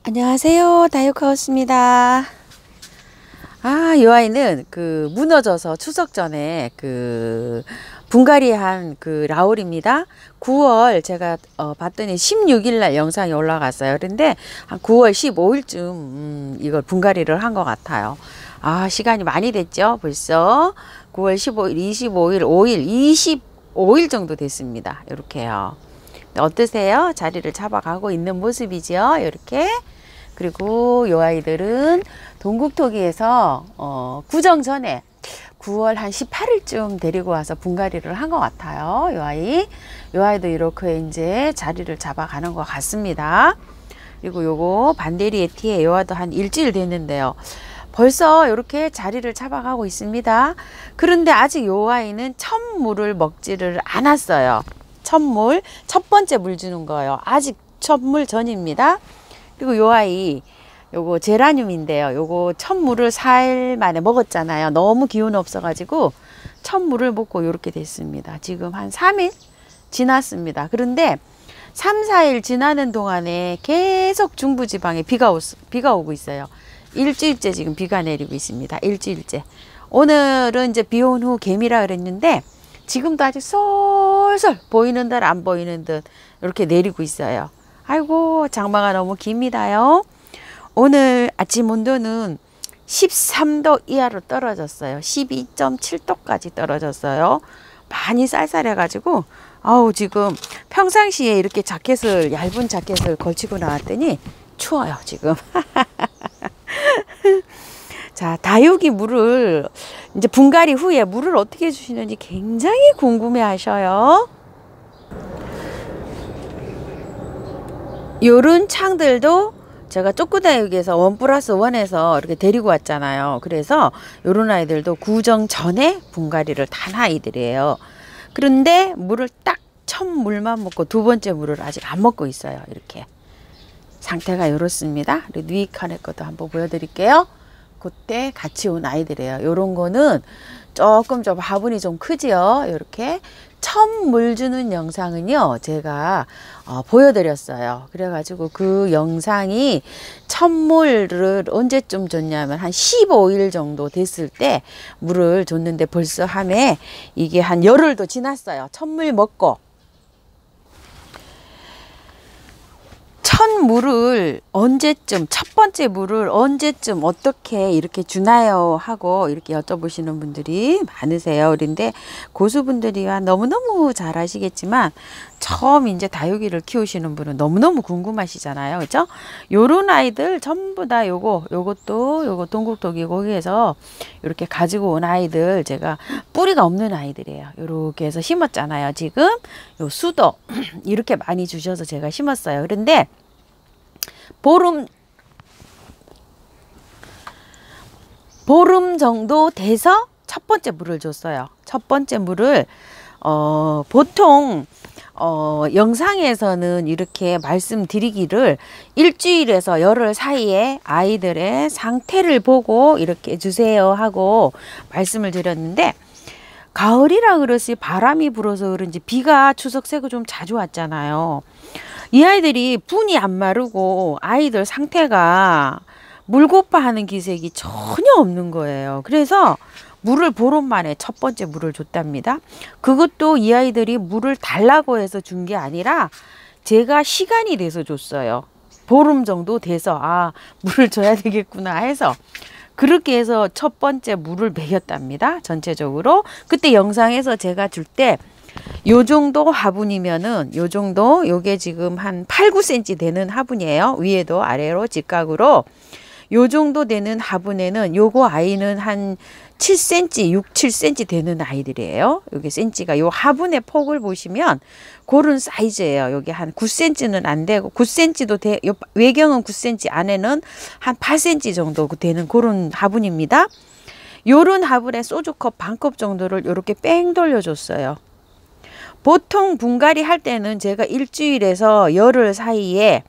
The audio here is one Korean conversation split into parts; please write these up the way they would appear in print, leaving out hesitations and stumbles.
안녕하세요. 다육하우스입니다. 이 아이는 무너져서 추석 전에 분갈이한 라울입니다. 9월 제가 봤더니 16일 날 영상이 올라갔어요. 그런데 한 9월 15일쯤 이걸 분갈이를 한 것 같아요. 시간이 많이 됐죠. 벌써 9월 15일, 25일, 5일, 25일 정도 됐습니다. 이렇게요. 어떠세요? 자리를 잡아가고 있는 모습이죠. 이렇게. 그리고 이 아이들은 동국토기에서 구정 전에 9월 한 18일쯤 데리고 와서 분갈이를 한 것 같아요. 이 아이도 이렇게 이제 자리를 잡아가는 것 같습니다. 그리고 요거 반데리에티에 요아도 한 일주일 됐는데요. 벌써 이렇게 자리를 잡아가고 있습니다. 그런데 아직 요 아이는 첫 물을 먹지를 않았어요. 첫 번째 물 주는 거예요. 아직 첫 물 전입니다. 그리고 요 아이 요거 제라늄인데요. 요거 첫 물을 4일 만에 먹었잖아요. 너무 기운 없어 가지고 첫 물을 먹고 요렇게 됐습니다. 지금 한 3일 지났습니다. 그런데 3, 4일 지나는 동안에 계속 중부지방에 비가 오고 있어요. 일주일째 지금 비가 내리고 있습니다. 일주일째. 오늘은 이제 비 온 후 개미라 그랬는데 지금도 아직 솔솔 보이는 듯 안 보이는 듯 이렇게 내리고 있어요. 아이고, 장마가 너무 깁니다요. 오늘 아침 온도는 13도 이하로 떨어졌어요. 12.7도까지 떨어졌어요. 많이 쌀쌀해가지고 지금 평상시에 이렇게 얇은 자켓을 걸치고 나왔더니 추워요 지금. 자, 다육이 물을 이제 분갈이 후에 물을 어떻게 주시는지 굉장히 궁금해 하셔요. 요런 창들도 제가 쪼꾸다육에서 1+1에서 이렇게 데리고 왔잖아요. 그래서 요런 아이들도 구정 전에 분갈이를 단 아이들이에요. 그런데 물을 딱 첫 물만 먹고 두 번째 물을 아직 안 먹고 있어요. 이렇게 상태가 이렇습니다. 누이카네 것도 한번 보여드릴게요. 그때 같이 온 아이들이에요. 요런 거는 조금 좀 화분이 좀 크지요. 이렇게 첫 물 주는 영상은요 제가 보여드렸어요. 그래가지고 그 영상이 첫 물을 언제쯤 줬냐면 한 15일 정도 됐을 때 물을 줬는데 벌써 이게 한 열흘도 지났어요. 첫 물 먹고 첫 번째 물을 언제쯤 어떻게 이렇게 주나요 하고 이렇게 여쭤보시는 분들이 많으세요. 그런데 고수분들이야 너무너무 잘 아시겠지만 처음 이제 다육이를 키우시는 분은 너무너무 궁금하시잖아요. 그죠? 요런 아이들 전부 다 요것도 동국토기 거기에서 이렇게 가지고 온 아이들 제가 뿌리가 없는 아이들이에요. 요렇게 해서 심었잖아요. 지금 요 수도 이렇게 많이 주셔서 제가 심었어요. 그런데 보름 정도 돼서 첫 번째 물을 줬어요. 첫 번째 물을 보통 영상에서는 이렇게 말씀드리기를 일주일에서 열흘 사이에 아이들의 상태를 보고 이렇게 주세요 하고 말씀을 드렸는데 가을이라 그러지 바람이 불어서 그런지 비가 추석 새고 좀 자주 왔잖아요. 이 아이들이 분이 안 마르고 아이들 상태가 물고파하는 기색이 전혀 없는 거예요. 그래서 물을 보름 만에 첫 번째 물을 줬답니다. 그것도 이 아이들이 물을 달라고 해서 준 게 아니라 제가 시간이 돼서 줬어요. 보름 정도 돼서 물을 줘야 되겠구나 해서 그렇게 해서 첫 번째 물을 먹였답니다. 전체적으로. 그때 영상에서 제가 줄 때 요 정도 화분이면은 요게 지금 한 8, 9cm 되는 화분이에요. 위에도 아래로 직각으로 요 정도 되는 화분에는 요거 아이는 한 7cm, 6, 7cm 되는 아이들이에요. 여기 센치가 요 화분의 폭을 보시면 그런 사이즈예요. 여기 한 9cm는 안 되고 9cm도 요 외경은 9cm, 안에는 한 8cm 정도 되는 그런 화분입니다. 요런 화분에 소주컵 반컵 정도를 이렇게 뺑 돌려줬어요. 보통 분갈이 할 때는 제가 일주일에서 열흘 사이에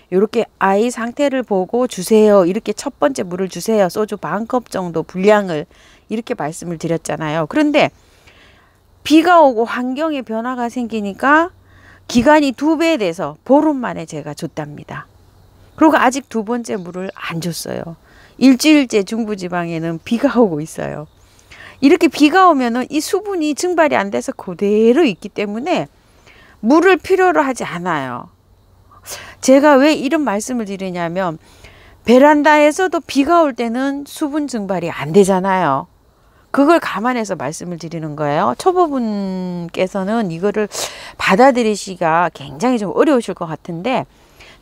이렇게 아이 상태를 보고 주세요. 이렇게 첫 번째 물을 주세요. 소주 반컵 정도 분량을 이렇게 말씀을 드렸잖아요. 그런데 비가 오고 환경에 변화가 생기니까 기간이 2배 돼서 보름 만에 제가 줬답니다. 그리고 아직 두 번째 물을 안 줬어요. 일주일째 중부지방에는 비가 오고 있어요. 이렇게 비가 오면은 이 수분이 증발이 안 돼서 그대로 있기 때문에 물을 필요로 하지 않아요. 제가 왜 이런 말씀을 드리냐면 베란다에서도 비가 올 때는 수분 증발이 안 되잖아요. 그걸 감안해서 말씀을 드리는 거예요. 초보분께서는 이거를 받아들이시기가 굉장히 좀 어려우실 것 같은데,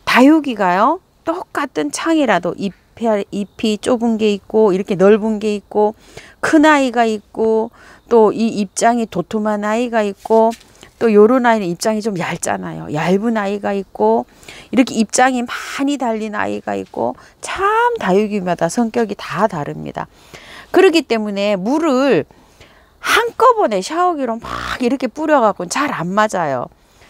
다육이가요, 똑같은 창이라도 잎이 좁은 게 있고 이렇게 넓은 게 있고 큰 아이가 있고 또 이 입장이 도톰한 아이가 있고 또 요런 아이는 입장이 좀 얇잖아요. 얇은 아이가 있고 이렇게 입장이 많이 달린 아이가 있고, 참 다육이마다 성격이 다 다릅니다. 그렇기 때문에 물을 한꺼번에 샤워기로 막 이렇게 뿌려갖고는 잘 안 맞아요.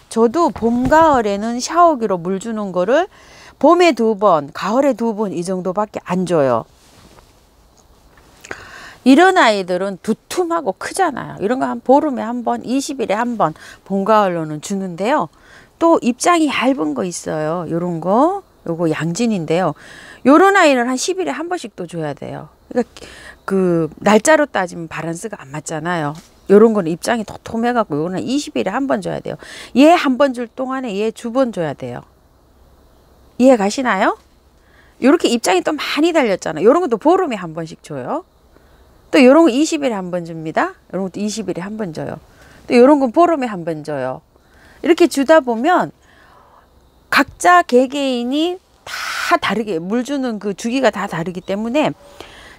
저도 봄, 가을에는 샤워기로 물 주는 거를 봄에 2번, 가을에 2번 이 정도밖에 안 줘요. 이런 아이들은 두툼하고 크잖아요. 이런 거 한 보름에 한 번, 20일에 한 번 봄, 가을로는 주는데요. 또 입장이 얇은 거 있어요. 요런 거, 요거 양진인데요. 요런 아이는 한 10일에 한 번씩 또 줘야 돼요. 그러니까 그 날짜로 따지면 바란스가 안 맞잖아요. 요런 거는 입장이 도톰해갖고 요거는 20일에 한 번 줘야 돼요. 얘 한 번 줄 동안에 얘 2번 줘야 돼요. 이해 가시나요? 요렇게 입장이 또 많이 달렸잖아요. 요런 것도 보름에 한 번씩 줘요. 또 요런 거 20일에 한 번 줍니다. 요런 것도 20일에 한 번 줘요. 또 요런 건 보름에 한 번 줘요. 이렇게 주다 보면 각자 개개인이 다 다르게 물 주는 그 주기가 다 다르기 때문에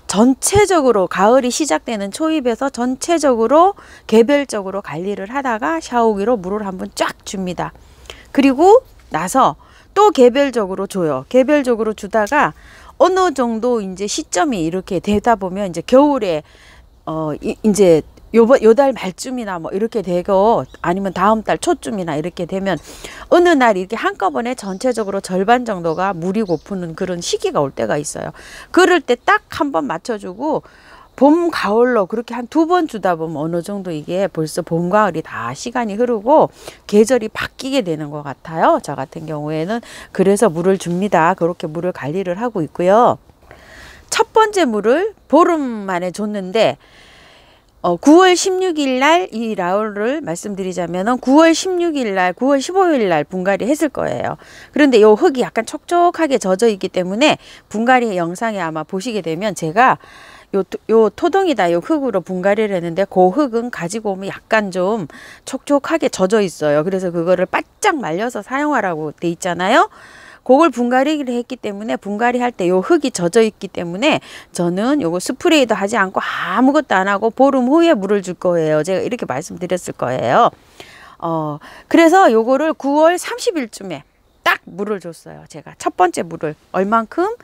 전체적으로 가을이 시작되는 초입에서 전체적으로 개별적으로 관리를 하다가 샤워기로 물을 한번 쫙 줍니다. 그리고 나서 또 개별적으로 줘요. 개별적으로 주다가 어느 정도 이제 시점이 이렇게 되다 보면 이제 겨울에 이제 요 달 말쯤이나 뭐 이렇게 되고 아니면 다음 달 초쯤이나 이렇게 되면 어느 날 이렇게 한꺼번에 전체적으로 절반 정도가 물이 고프는 그런 시기가 올 때가 있어요. 그럴 때 딱 한 번 맞춰주고 봄, 가을로 그렇게 한 2번 주다 보면 어느 정도 이게 벌써 봄, 가을이 다 시간이 흐르고 계절이 바뀌게 되는 것 같아요. 저 같은 경우에는 그래서 물을 줍니다. 그렇게 물을 관리를 하고 있고요. 첫 번째 물을 보름 만에 줬는데 9월 16일 날 이 라울을 말씀드리자면 9월 16일 날, 9월 15일 날 분갈이 했을 거예요. 그런데 요 흙이 약간 촉촉하게 젖어 있기 때문에 분갈이 영상에 아마 보시게 되면 제가 요 토동이다 요 흙으로 분갈이를 했는데 그 흙은 가지고 오면 약간 좀 촉촉하게 젖어 있어요. 그래서 그거를 바짝 말려서 사용하라고 돼 있잖아요. 그걸 분갈이를 했기 때문에 분갈이 할 때 요 흙이 젖어 있기 때문에 저는 요거 스프레이도 하지 않고 아무것도 안 하고 보름 후에 물을 줄 거예요. 제가 이렇게 말씀드렸을 거예요. 그래서 요거를 9월 30일쯤에 딱 물을 줬어요. 제가 첫 번째 물을 얼만큼?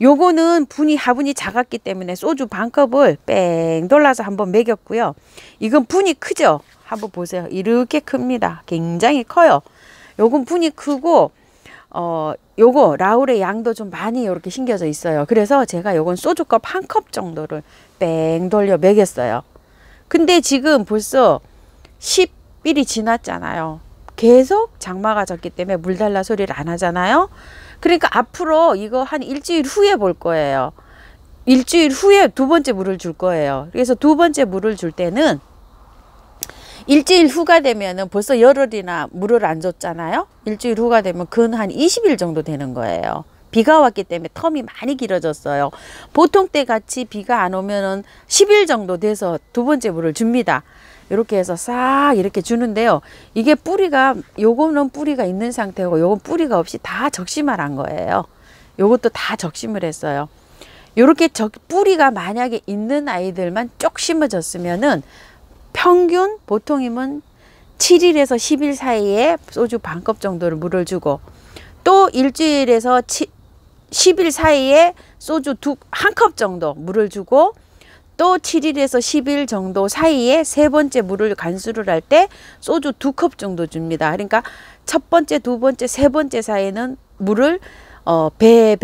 요거는 화분이 작았기 때문에 소주 반컵을 뺑 돌려서 한번 먹였고요. 이건 분이 크죠? 한번 보세요. 이렇게 큽니다. 굉장히 커요. 요건 분이 크고 요거 라울의 양도 좀 많이 이렇게 심겨져 있어요. 그래서 제가 요건 소주컵 한 컵 정도를 뺑 돌려 먹였어요. 근데 지금 벌써 10일이 지났잖아요. 계속 장마가 졌기 때문에 물 달라 소리를 안 하잖아요. 그러니까 앞으로 이거 한 일주일 후에 볼 거예요. 일주일 후에 2번째 물을 줄 거예요. 그래서 2번째 물을 줄 때는 일주일 후가 되면은 벌써 열흘이나 물을 안 줬잖아요. 일주일 후가 되면 근 한 20일 정도 되는 거예요. 비가 왔기 때문에 텀이 많이 길어졌어요. 보통 때 같이 비가 안 오면은 10일 정도 돼서 2번째 물을 줍니다. 이렇게 해서 싹 이렇게 주는데요. 이게 뿌리가, 요거는 뿌리가 있는 상태고 요건 뿌리가 없이 다 적심을 한 거예요. 요것도 다 적심을 했어요. 요렇게 뿌리가 만약에 있는 아이들만 쪽 심어졌으면은 평균 보통이면 7일에서 10일 사이에 소주 반컵 정도를 물을 주고 또 일주일에서 10일 사이에 소주 한 컵 정도 물을 주고 또 7일에서 10일 정도 사이에 3번째 물을 간수를 할 때 소주 2컵 정도 줍니다. 그러니까 첫 번째, 2번째, 3번째 사이에는 물을 배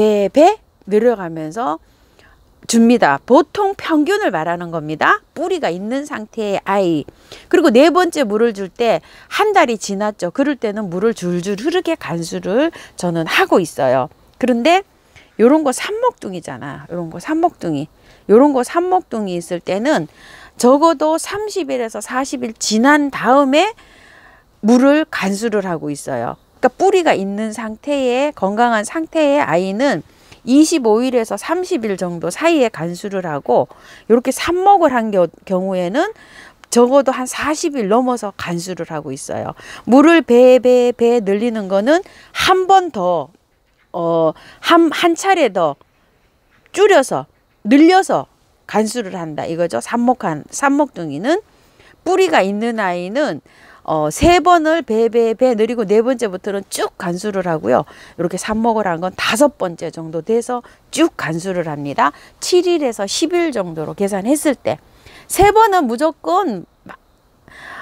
늘어가면서 줍니다. 보통 평균을 말하는 겁니다. 뿌리가 있는 상태의 아이. 그리고 4번째 물을 줄 때 한 달이 지났죠. 그럴 때는 물을 줄줄 흐르게 간수를 저는 하고 있어요. 그런데 요런 거 삽목둥이잖아. 요런 거 삽목둥이. 요런 거 삽목둥이 있을 때는 적어도 30일에서 40일 지난 다음에 물을 간수를 하고 있어요. 그러니까 뿌리가 있는 상태의 건강한 상태의 아이는 25일에서 30일 정도 사이에 간수를 하고 이렇게 삽목을 한 경우에는 적어도 한 40일 넘어서 간수를 하고 있어요. 물을 배 늘리는 거는 한 번 더 한 차례 더 줄여서 늘려서 간수를 한다 이거죠. 삽목둥이는 뿌리가 있는 아이는 3번을 배 늘리고 4번째부터는 쭉 간수를 하고요. 이렇게 삽목을 한 건 5번째 정도 돼서 쭉 간수를 합니다. 7일에서 10일 정도로 계산했을 때 3번은 무조건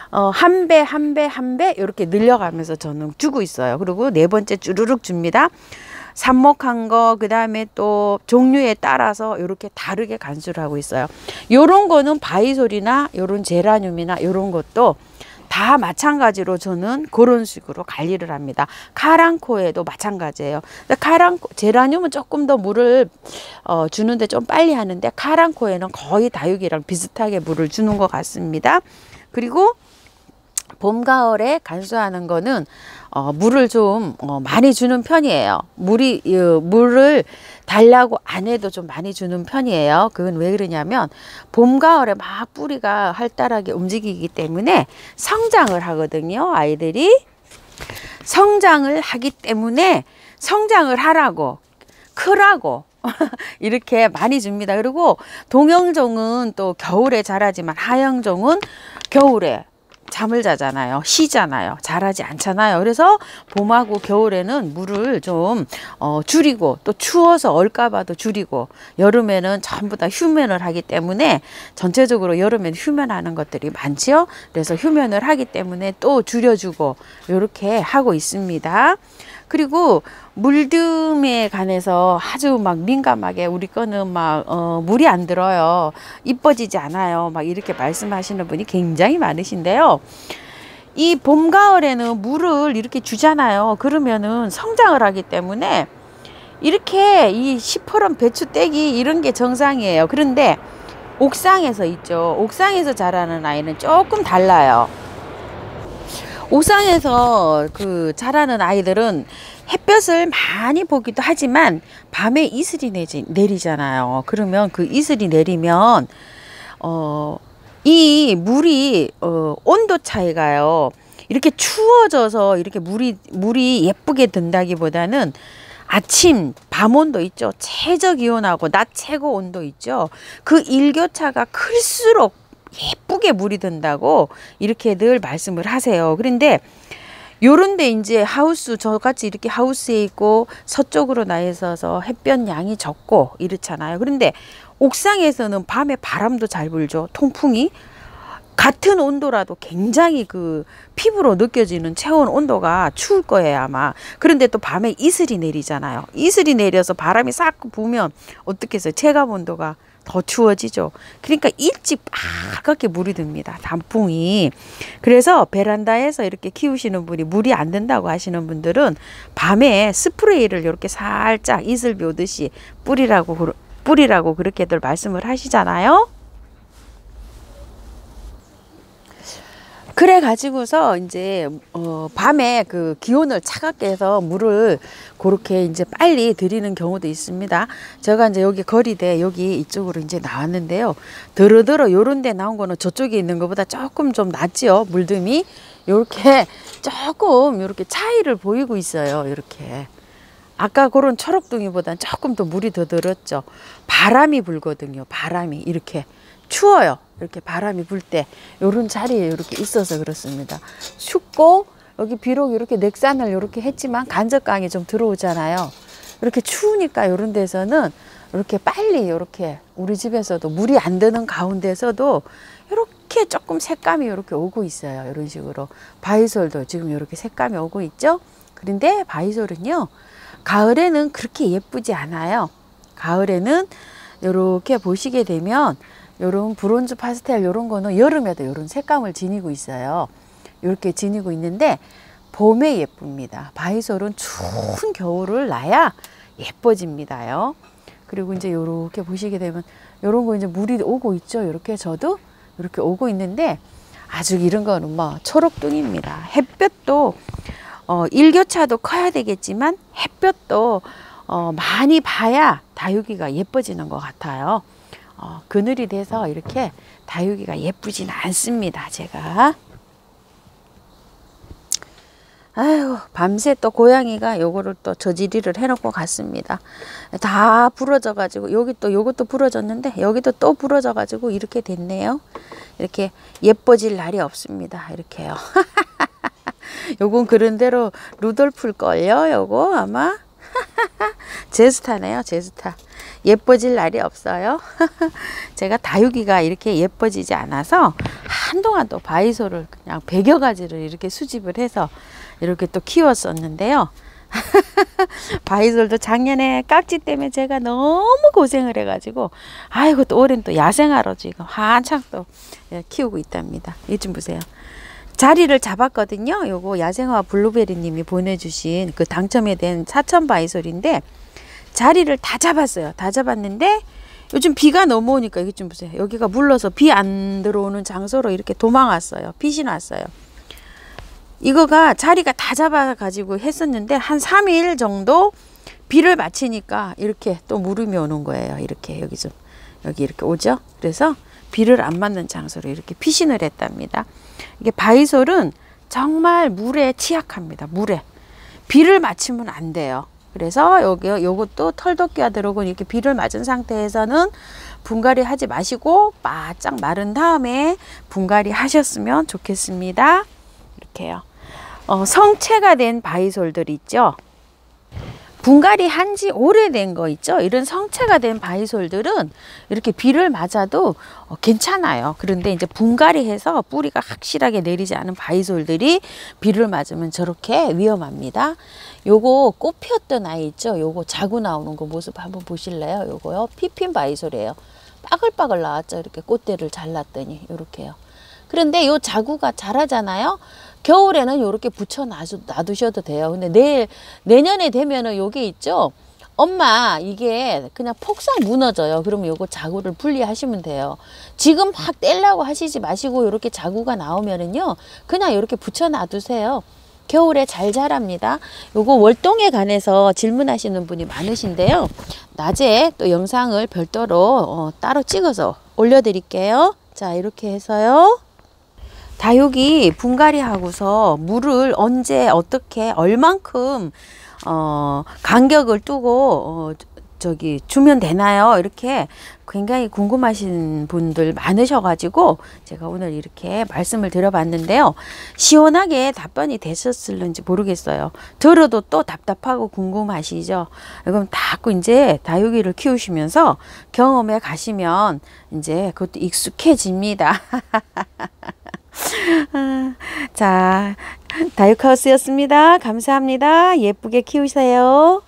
한 배 이렇게 늘려가면서 저는 주고 있어요. 그리고 4번째 주르륵 줍니다. 삽목한 거, 그 다음에 또 종류에 따라서 이렇게 다르게 간수를 하고 있어요. 요런 거는 바이솔이나 요런 제라늄이나 요런 것도 다 마찬가지로 저는 그런 식으로 관리를 합니다. 카랑코에도 마찬가지예요. 제라늄은 조금 더 물을 주는데 좀 빨리 하는데 카랑코에는 거의 다육이랑 비슷하게 물을 주는 것 같습니다. 그리고 봄, 가을에 간수하는 거는 물을 좀 많이 주는 편이에요. 물을 달라고 안 해도 좀 많이 주는 편이에요. 그건 왜 그러냐면 봄, 가을에 막 뿌리가 활달하게 움직이기 때문에 성장을 하거든요. 아이들이 성장을 하기 때문에 성장을 하라고 크라고 이렇게 많이 줍니다. 그리고 동영종은 또 겨울에 자라지만 하영종은 겨울에 잠을 자잖아요. 쉬잖아요. 자라지 않잖아요. 그래서 봄하고 겨울에는 물을 좀 줄이고 또 추워서 얼까봐도 줄이고 여름에는 전부 다 휴면을 하기 때문에 전체적으로 여름에는 휴면하는 것들이 많지요. 그래서 휴면을 하기 때문에 또 줄여주고 이렇게 하고 있습니다. 그리고 물듬에 관해서 아주 막 민감하게 우리 거는 막 물이 안 들어요. 이뻐지지 않아요. 막 이렇게 말씀하시는 분이 굉장히 많으신데요. 이 봄, 가을에는 물을 이렇게 주잖아요. 그러면은 성장을 하기 때문에 이렇게 이 시퍼런 배추떼기 이런 게 정상이에요. 그런데 옥상에서 있죠. 옥상에서 자라는 아이는 조금 달라요. 옥상에서 자라는 아이들은 햇볕을 많이 보기도 하지만 밤에 이슬이 내리잖아요. 그러면 그 이슬이 내리면 이 물이 온도 차이가요. 이렇게 추워져서 이렇게 물이 예쁘게 든다기보다는 아침, 밤 온도 있죠. 최저 기온하고 낮 최고 온도 있죠. 그 일교차가 클수록 예쁘게 물이 든다고 이렇게 늘 말씀을 하세요. 그런데 요런데 이제 저같이 이렇게 하우스에 있고 서쪽으로 나 있어서 햇볕 양이 적고 이렇잖아요. 그런데 옥상에서는 밤에 바람도 잘 불죠. 통풍이 같은 온도라도 굉장히 피부로 느껴지는 체온 온도가 추울 거예요 아마. 그런데 또 밤에 이슬이 내리잖아요. 이슬이 내려서 바람이 싹 부으면 어떻게 해서 체감 온도가 더 추워지죠. 그러니까 일찍 빨갛게 물이 듭니다. 단풍이. 그래서 베란다에서 이렇게 키우시는 분이 물이 안 된다고 하시는 분들은 밤에 스프레이를 이렇게 살짝 이슬비 오듯이 뿌리라고 그렇게들 말씀을 하시잖아요. 그래 가지고서 이제 밤에 기온을 차갑게 해서 물을 그렇게 이제 빨리 들이는 경우도 있습니다. 제가 이제 여기 거리대 여기 이쪽으로 이제 나왔는데요. 더러더러 요런 데 나온 거는 저쪽에 있는 것보다 조금 좀 낫지요. 물듬이 요렇게 조금 요렇게 차이를 보이고 있어요. 이렇게 아까 그런 초록둥이보다는 조금 더 물이 더 들었죠. 바람이 불거든요. 바람이 이렇게 추워요. 이렇게 바람이 불 때 요런 자리에 이렇게 있어서 그렇습니다. 춥고 여기 비록 이렇게 넥산을 이렇게 했지만 간접광이 좀 들어오잖아요. 이렇게 추우니까 요런 데서는 이렇게 빨리 이렇게 우리 집에서도 물이 안 드는 가운데서도 이렇게 조금 색감이 이렇게 오고 있어요. 이런 식으로 바이솔도 지금 이렇게 색감이 오고 있죠. 그런데 바이솔은요 가을에는 그렇게 예쁘지 않아요. 가을에는 이렇게 보시게 되면 요런 브론즈 파스텔 요런 거는 여름에도 요런 색감을 지니고 있어요. 이렇게 지니고 있는데 봄에 예쁩니다. 바이솔은 추운 겨울을 나야 예뻐집니다요. 그리고 이제 요렇게 보시게 되면 요런 거 이제 물이 오고 있죠. 이렇게 저도 이렇게 오고 있는데 아주 이런 거는 뭐 초록둥입니다. 햇볕도 일교차도 커야 되겠지만 햇볕도 많이 봐야 다육이가 예뻐지는 것 같아요. 그늘이 돼서 이렇게 다육이가 예쁘진 않습니다. 제가 아유, 밤새 또 고양이가 요거를 또 저지리를 해놓고 갔습니다. 다 부러져 가지고 여기 또 요것도 부러졌는데 여기도 또 부러져 가지고 이렇게 됐네요. 이렇게 예뻐질 날이 없습니다. 이렇게요. 요건 그런대로 루돌프일걸요. 요거 아마 제스타네요. 제스타. 예뻐질 날이 없어요. 제가 다육이가 이렇게 예뻐지지 않아서 한동안 또 바이소를 그냥 100여 가지를 이렇게 수집을 해서 이렇게 또 키웠었는데요. 바이솔도 작년에 깍지 때문에 제가 너무 고생을 해가지고 아이고 또 올해는 또 야생화로 지금 한창 또 키우고 있답니다. 이것 좀 보세요. 자리를 잡았거든요. 요거 야생화 블루베리 님이 보내주신 그 당첨이 된 사천 바이솔인데 자리를 다 잡았어요. 다 잡았는데 요즘 비가 너무 오니까 이것 좀 보세요. 여기가 물러서 비 안 들어오는 장소로 이렇게 도망왔어요. 빛이 났어요. 이거가 자리가 다 잡아 가지고 했었는데 한 3일 정도 비를 맞히니까 이렇게 또 무름이 오는 거예요. 이렇게 여기 좀 여기 이렇게 오죠. 그래서 비를 안 맞는 장소로 이렇게 피신을 했답니다. 이게 바이솔은 정말 물에 취약합니다. 물에 비를 맞히면 안 돼요. 그래서 요것도 털도 끼어들어오고 이렇게 비를 맞은 상태에서는 분갈이 하지 마시고 바짝 마른 다음에 분갈이 하셨으면 좋겠습니다. 이렇게요. 성체가 된 바이솔들 있죠. 분갈이 한지 오래된 거 있죠. 이런 성체가 된 바이솔들은 이렇게 비를 맞아도 괜찮아요. 그런데 이제 분갈이해서 뿌리가 확실하게 내리지 않은 바이솔들이 비를 맞으면 저렇게 위험합니다. 요거 꽃 피었던 아이 있죠. 요거 자구 나오는 거 모습 한번 보실래요? 요거요. 피핀 바이솔이에요. 빠글빠글 나왔죠. 이렇게 꽃대를 잘랐더니 요렇게요. 그런데 요 자구가 자라잖아요. 겨울에는 요렇게 붙여 놔두셔도 돼요. 근데 내년에 되면은 요게 있죠. 엄마 이게 그냥 폭삭 무너져요. 그러면 요거 자구를 분리하시면 돼요. 지금 막 떼려고 하시지 마시고 요렇게 자구가 나오면은요. 그냥 요렇게 붙여 놔두세요. 겨울에 잘 자랍니다. 요거 월동에 관해서 질문하시는 분이 많으신데요. 낮에 또 영상을 별도로 따로 찍어서 올려드릴게요. 자, 이렇게 해서요. 다육이 분갈이 하고서 물을 언제 어떻게 얼만큼 간격을 두고 주면 되나요? 이렇게 굉장히 궁금하신 분들 많으셔가지고 제가 오늘 이렇게 말씀을 드려봤는데요. 시원하게 답변이 되셨을는지 모르겠어요. 들어도 또 답답하고 궁금하시죠? 그럼 자꾸 이제 다육이를 키우시면서 경험에 가시면 이제 그것도 익숙해집니다. 자, 다육하우스였습니다. 감사합니다. 예쁘게 키우세요.